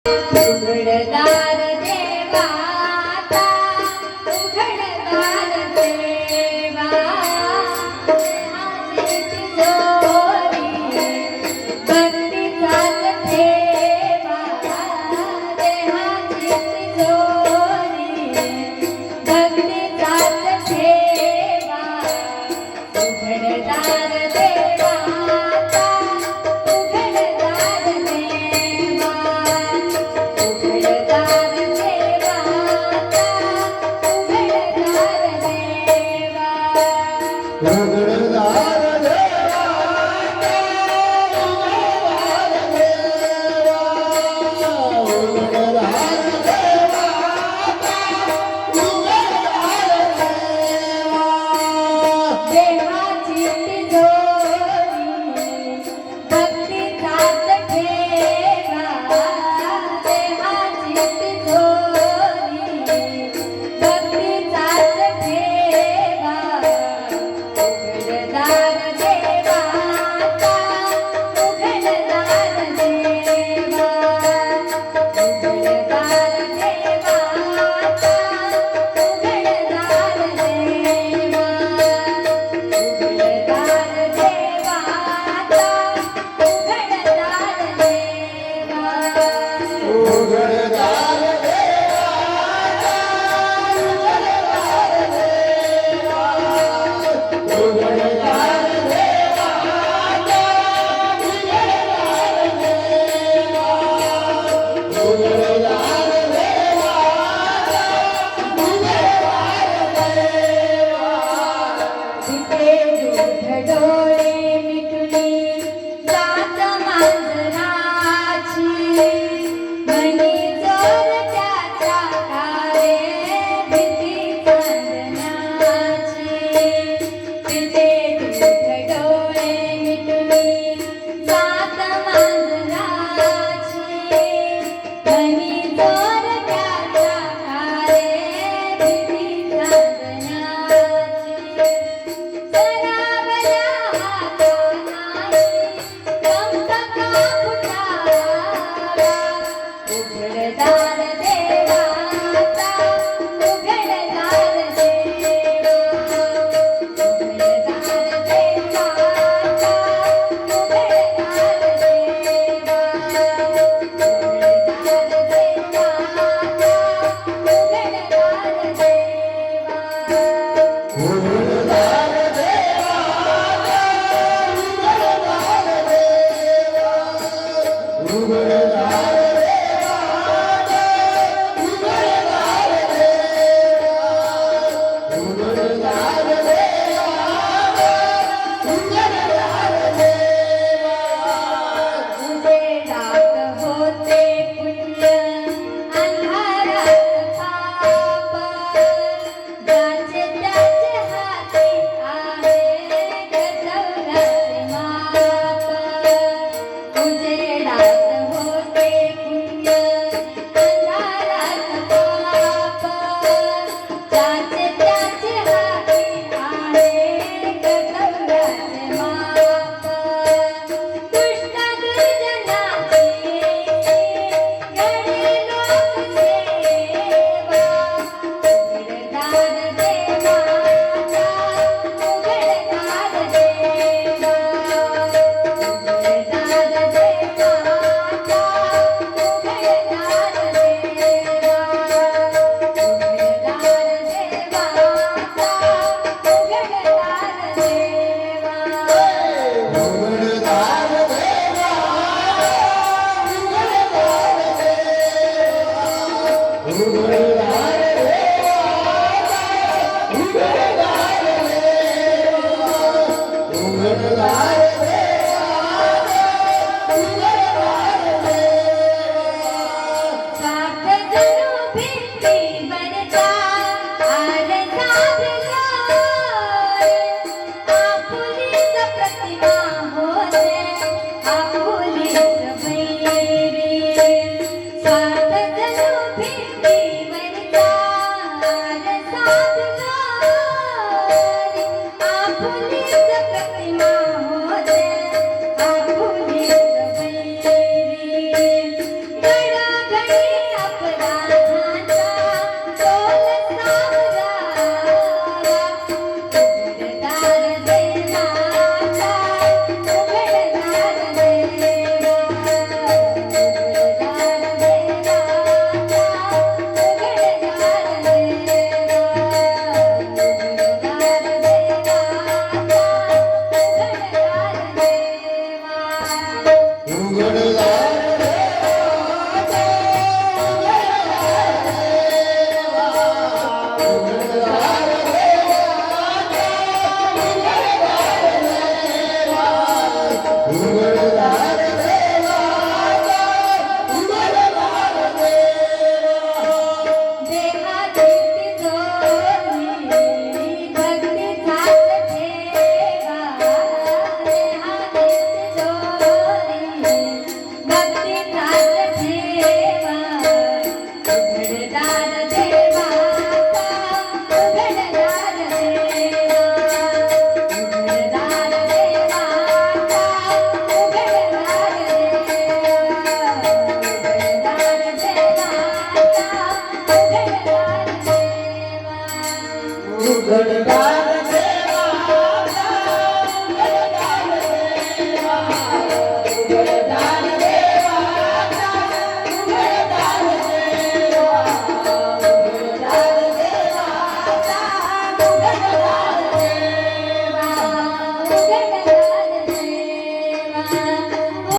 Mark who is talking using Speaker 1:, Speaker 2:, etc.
Speaker 1: उघडदार देवाता उघडदार देवा देहाची तिजोरी भक्तीचाच ठेवा देहाची तिजोरी भक्तीचाच ठेवा उघडदार देवाता उघडदार देवा उघडदार देवाता उघडदार देवा
Speaker 2: उघडदार
Speaker 1: देहाची तिजोरी भक्तीचाच ठेवा देहाची तिजोरी भक्तीचाच ठेवा उघडदार देवाता उघडदार देवा उघडदार देवाता उघडदार देवा उघडदार देवाता उघडदार देवा तिथे दूध डोळे मिटली जात मांजराची मनी चोर त्याच्या काळे भीती चांदण्याची तिथे दूध डोळे मिटली जात मांजराची मनी चोर त्याच्या काळे भीती चांदण्याची सरावल्या हातानाही कंकका फुटावा उघडदार देवाता उघडदार देवा उघडदार देवाता उघडदार देवा उघडदार देवाता उघडदार देवा उजेडात होते पुण्य अंधारात पाप ज्याचे त्याचे हाती आहे गजवल्याचे माप उजेडात होते पुण्य अंधारात पाप ज्याचे त्याचे हाती आहे गजवल्याचे माप दुष्ट दुर्जनाची घडी लोकसेवा उघडदार देवाता उघडदार देवा उघडदार देवाता उघडदार देवा उघडदार देवाता उघडदार देवा सात जणू भिंतीवरच्या आरसात आपुलीच प्रतिमा होते आपुलीच वैरी सात जणू भिंतीवरच्या आरसात आपुलीच प्रतिमा होते आपुलीच वैरी
Speaker 2: उघडतात